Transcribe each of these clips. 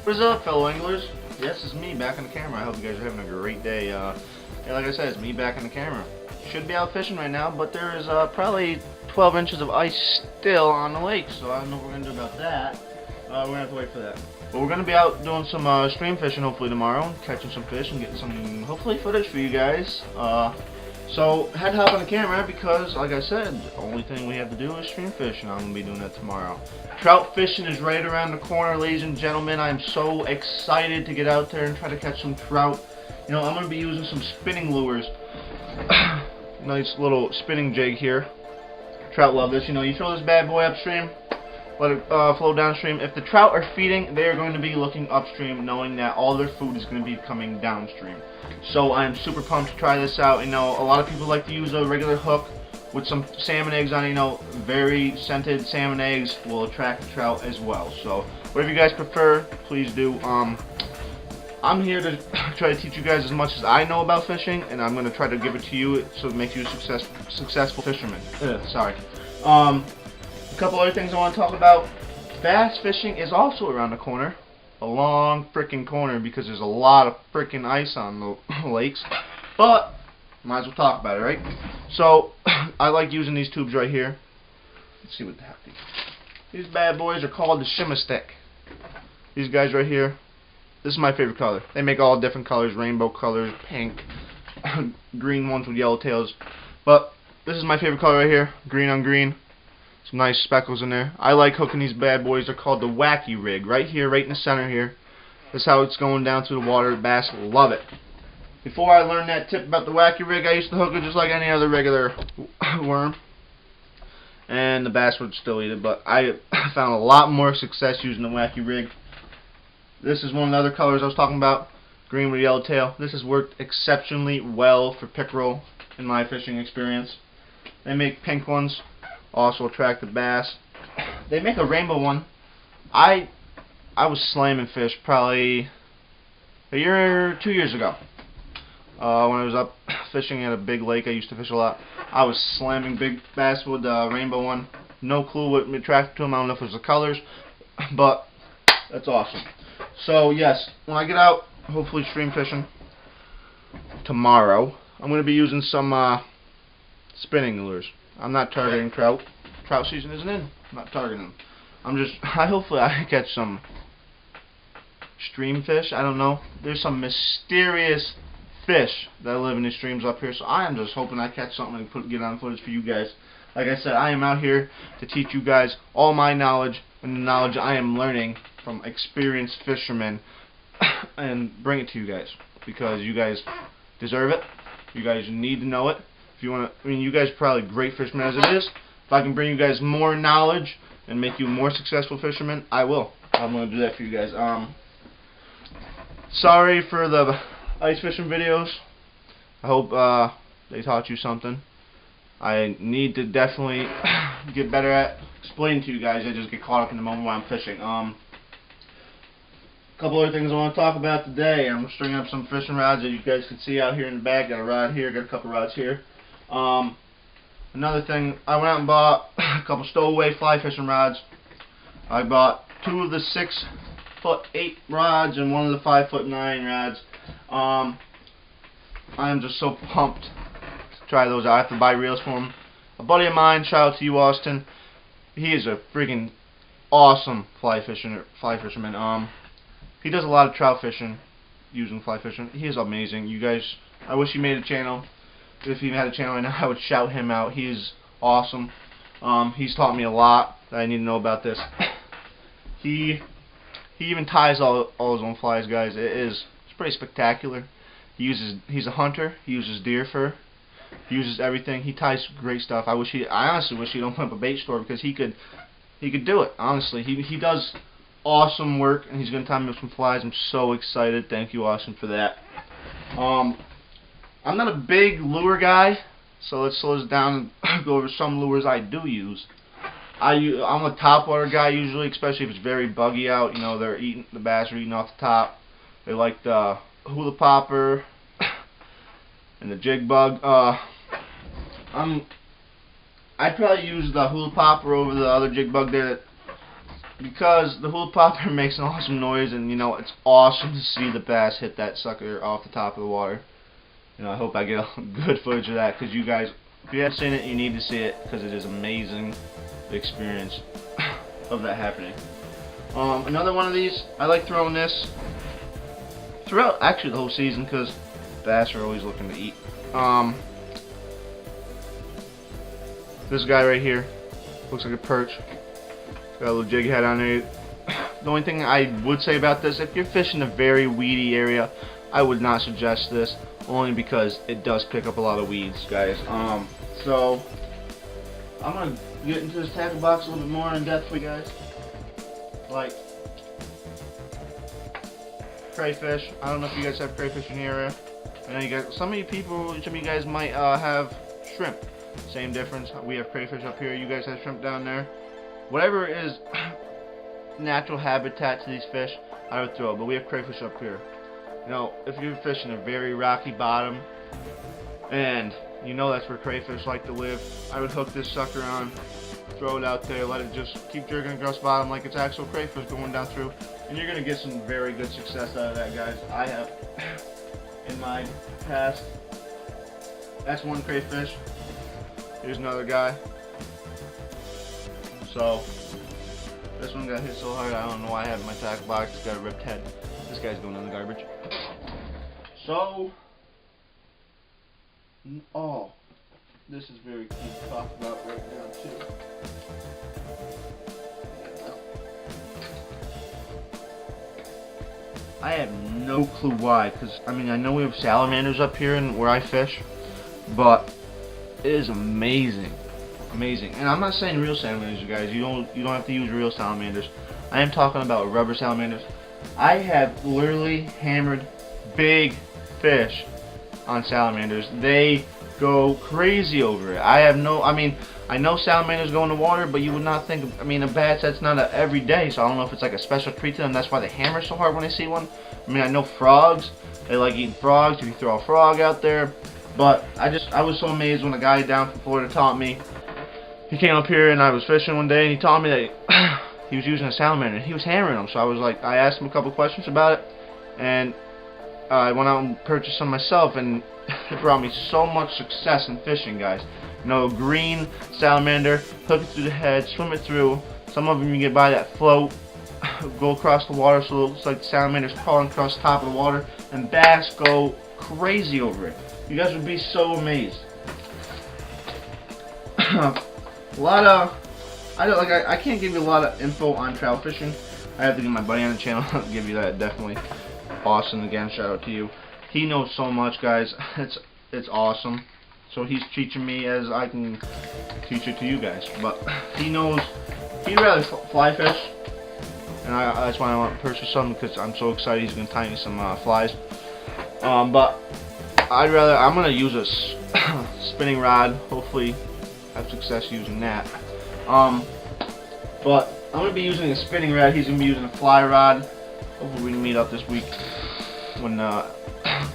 What's up, fellow anglers? Yes, it's me back on the camera. I hope you guys are having a great day. Yeah, like I said, it's me back on the camera. Should be out fishing right now, but there is probably 12 inches of ice still on the lake, so I don't know what we're going to do about that. We're going to have to wait for that. But we're going to be out doing some stream fishing hopefully tomorrow, catching some fish and getting some, hopefully, footage for you guys. So, had to hop on the camera because, like I said, the only thing we have to do is stream fish, and I'm going to be doing that tomorrow. Trout fishing is right around the corner, ladies and gentlemen. I'm so excited to get out there and try to catch some trout. You know, I'm going to be using some spinning lures. Nice little spinning jig here. Trout love this. You know, you throw this bad boy upstream, let it flow downstream. If the trout are feeding, they are going to be looking upstream, knowing that all their food is going to be coming downstream. So I'm super pumped to try this out. You know, a lot of people like to use a regular hook with some salmon eggs on it. You know, very scented salmon eggs will attract the trout as well. So whatever you guys prefer, please do. I'm here to try to teach you guys as much as I know about fishing, and I'm going to try to give it to you so it makes you a successful fisherman. Sorry. A couple other things I want to talk about. Bass fishing is also around the corner. A long freaking corner, because there's a lot of freaking ice on the lakes. But might as well talk about it, right? So I like using these tubes right here. Let's see what the heck these bad boys are called, the shimmer stick. These guys right here. This is my favorite color. They make all different colors, rainbow colors, pink, green ones with yellow tails. But this is my favorite color right here, green on green. Some nice speckles in there. I like hooking these bad boys. They're called the wacky rig. Right here, right in the center here. That's how it's going down through the water. The bass love it. Before I learned that tip about the wacky rig, I used to hook it just like any other regular worm, and the bass would still eat it. But I found a lot more success using the wacky rig. This is one of the other colors I was talking about, green with yellow tail. This has worked exceptionally well for pickerel in my fishing experience. They make pink ones, also attract the bass. They make a rainbow one. I was slamming fish probably a year or 2 years ago. When I was up fishing at a big lake, I used to fish a lot. I was slamming big bass with the rainbow one. No clue what attracted to them. I don't know if it was the colors, but that's awesome. So yes, when I get out, hopefully stream fishing tomorrow, I'm going to be using some spinning lures. I'm not targeting trout. Trout season isn't in. I'm not targeting them. Hopefully I catch some stream fish. I don't know. There's some mysterious fish that live in the streams up here, so I am just hoping I catch something and get on footage for you guys. Like I said, I am out here to teach you guys all my knowledge and the knowledge I am learning from experienced fishermen and bring it to you guys, because you guys deserve it. You guys need to know it. If you want to, I mean, you guys are probably great fishermen as it is. If I can bring you guys more knowledge and make you more successful fishermen, I will. I'm going to do that for you guys. Sorry for the ice fishing videos. I hope they taught you something. I need to definitely get better at explaining to you guys. I just get caught up in the moment while I'm fishing. Couple other things I want to talk about today. I'm stringing up some fishing rods that you guys can see out here in the back. Got a rod here, got a couple rods here. Another thing, I went out and bought a couple stowaway fly fishing rods. I bought 2 of the 6'8" rods and 1 of the 5'9" rods. I am just so pumped to try those out. I have to buy reels for them. A buddy of mine, shout out to you, Austin. He is a freaking awesome fly fisherman. He does a lot of trout fishing using fly fishing. He is amazing. You guys, I wish he made a channel. If he had a channel right now, I would shout him out. He is awesome. He's taught me a lot that I need to know about this. He even ties all his own flies, guys. It's pretty spectacular. He's a hunter. He uses deer fur. He uses everything. He ties great stuff. I honestly wish he'd open up a bait store, because he could do it. Honestly, he does awesome work, and he's gonna tie me up some flies. I'm so excited. Thank you, Austin, for that. I'm not a big lure guy, so let's slow this down and go over some lures I do use. I'm a topwater guy usually, especially if it's very buggy out. You know, the bass are eating off the top. They like the hula popper and the jig bug. I'd probably use the hula popper over the other jig bug there. because the hula popper makes an awesome noise, and you know it's awesome to see the bass hit that sucker off the top of the water. You know, I hope I get good footage of that, because you guys, if you haven't seen it, you need to see it, because it is amazing, the experience of that happening. Another one of these, I like throwing this throughout actually the whole season, because bass are always looking to eat. This guy right here looks like a perch. Got a little jig head on there. The only thing I would say about this, if you're fishing a very weedy area, I would not suggest this, only because it does pick up a lot of weeds, guys. So I'm gonna get into this tackle box a little bit more in depth for you guys. Like crayfish. I don't know if you guys have crayfish in your area. I know you guys. Some of you guys might have shrimp. Same difference. We have crayfish up here. You guys have shrimp down there. Whatever is natural habitat to these fish, I would throw. But we have crayfish up here. You know, if you're fishing a very rocky bottom, and you know that's where crayfish like to live, I would hook this sucker on, throw it out there, let it just keep jerking across the bottom like it's actual crayfish going down through, and you're gonna get some very good success out of that, guys. I have in my past. That's one crayfish. Here's another guy. So this one got hit so hard, I don't know why I have in my tackle box. It's got a ripped head. This guy's going in the garbage. So, oh, this is very cool to talk about right now too. I have no clue why, because I mean I know we have salamanders up here and where I fish, but it is amazing, amazing. And I'm not saying real salamanders, you guys. You don't have to use real salamanders. I am talking about rubber salamanders. I have literally hammered big fish on salamanders. They go crazy over it. I know salamanders go in the water, but you would not think. I mean, a bass, that's not a everyday. So I don't know if it's like a special treat to them. That's why they hammer so hard when they see one. I mean, I know frogs. They like eating frogs. If you throw a frog out there. But I was so amazed when a guy down from Florida taught me. He came up here and I was fishing one day and he taught me that he was using a salamander and he was hammering them. So I asked him a couple questions about it, and I went out and purchased some myself, and it brought me so much success in fishing, guys. You know, green salamander, hook it through the head, swim it through. Some of them you get by that float, go across the water, so it looks like the salamander's crawling across the top of the water, and bass go crazy over it. You guys would be so amazed. I can't give you a lot of info on trout fishing. I have to get my buddy on the channel to give you that. Definitely. Austin, again, shout out to you. He knows so much, guys. It's awesome. So he's teaching me as I can teach it to you guys. But he knows. He'd rather fly fish, and that's why I want to purchase some, because I'm so excited. He's gonna tie me some flies. But I'm gonna use a spinning rod. Hopefully, have success using that. But I'm gonna be using a spinning rod. He's gonna be using a fly rod. Hopefully, we can meet up this week when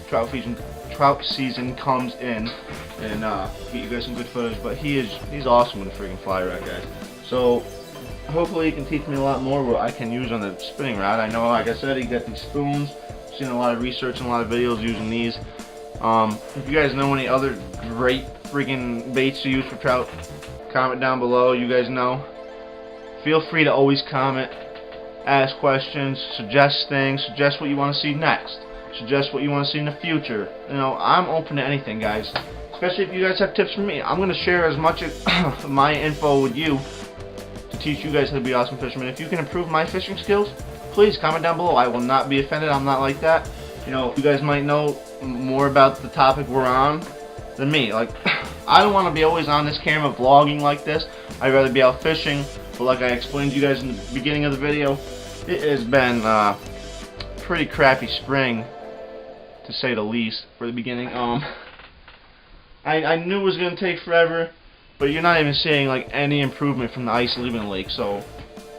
trout season comes in, and get you guys some good footage. But he's awesome with a freaking fly rod, guys. So hopefully, he can teach me a lot more what I can use on the spinning rod. I know, like I said, he got these spoons. Seen a lot of research and a lot of videos using these. If you guys know any other great freaking baits to use for trout, comment down below. You guys know. Feel free to always comment, ask questions, suggest things, suggest what you want to see next, suggest what you want to see in the future. You know, I'm open to anything, guys. Especially if you guys have tips for me. I'm going to share as much of my info with you to teach you guys how to be awesome fishermen. If you can improve my fishing skills, please comment down below. I will not be offended. I'm not like that. You know, you guys might know more about the topic we're on than me. Like, I don't want to be always on this camera vlogging like this. I'd rather be out fishing. But like I explained to you guys in the beginning of the video, it has been pretty crappy spring, to say the least, for the beginning. I knew it was going to take forever, but you're not even seeing like any improvement from the ice leaving the lake. So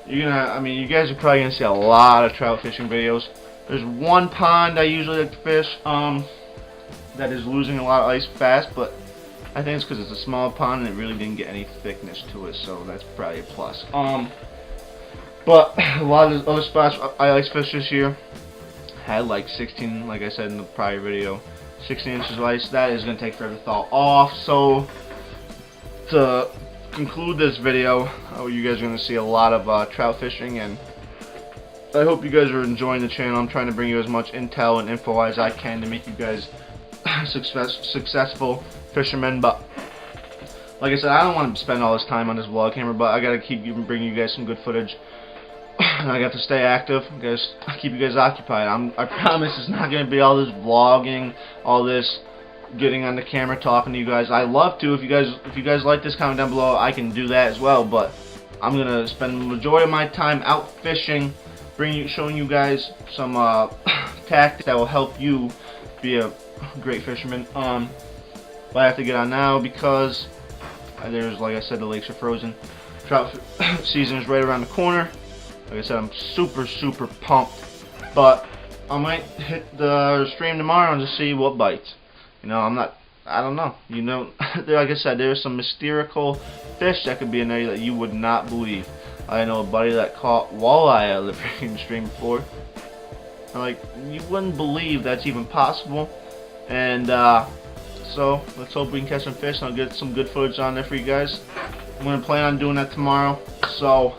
you guys are probably going to see a lot of trout fishing videos. There's one pond I usually like to fish that is losing a lot of ice fast, but I think it's because it's a small pond and it really didn't get any thickness to it, so that's probably a plus. But a lot of the other spots I ice fished this year had like 16, like I said in the prior video, 16 inches of ice. That is going to take forever to thaw off. So to conclude this video, you guys are going to see a lot of trout fishing, and I hope you guys are enjoying the channel. I'm trying to bring you as much intel and info as I can to make you guys successful fishermen. But like I said, I don't want to spend all this time on this vlog camera, but I gotta keep bringing you guys some good footage. And I got to stay active, guys. Keep you guys occupied. I promise it's not gonna be all this vlogging, all this getting on the camera talking to you guys. I love to. If you guys like this, comment down below. I can do that as well. But I'm gonna spend the majority of my time out fishing, showing you guys some tactics that will help you be a great fisherman. But I have to get on now because there's, like I said, the lakes are frozen. Trout season is right around the corner. Like I said, I'm super pumped. But I might hit the stream tomorrow and just see what bites. You know, I don't know. You know, like I said, there's some mystical fish that could be in there that you would not believe. I know a buddy that caught walleye out of the freaking stream before. Like, you wouldn't believe that's even possible. And so let's hope we can catch some fish, and I'll get some good footage on there for you guys. I'm gonna plan on doing that tomorrow, so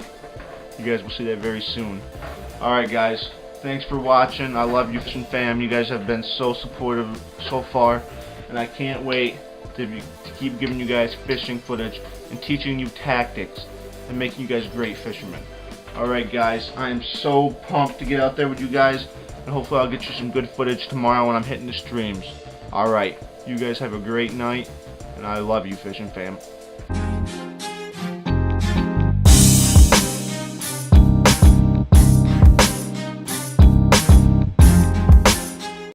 you guys will see that very soon. Alright guys, thanks for watching. I love you, fishing fam. You guys have been so supportive so far, and I can't wait to keep giving you guys fishing footage and teaching you tactics and making you guys great fishermen. Alright guys, I am so pumped to get out there with you guys, and hopefully I'll get you some good footage tomorrow when I'm hitting the streams. Alright, you guys have a great night, and I love you, fishing fam.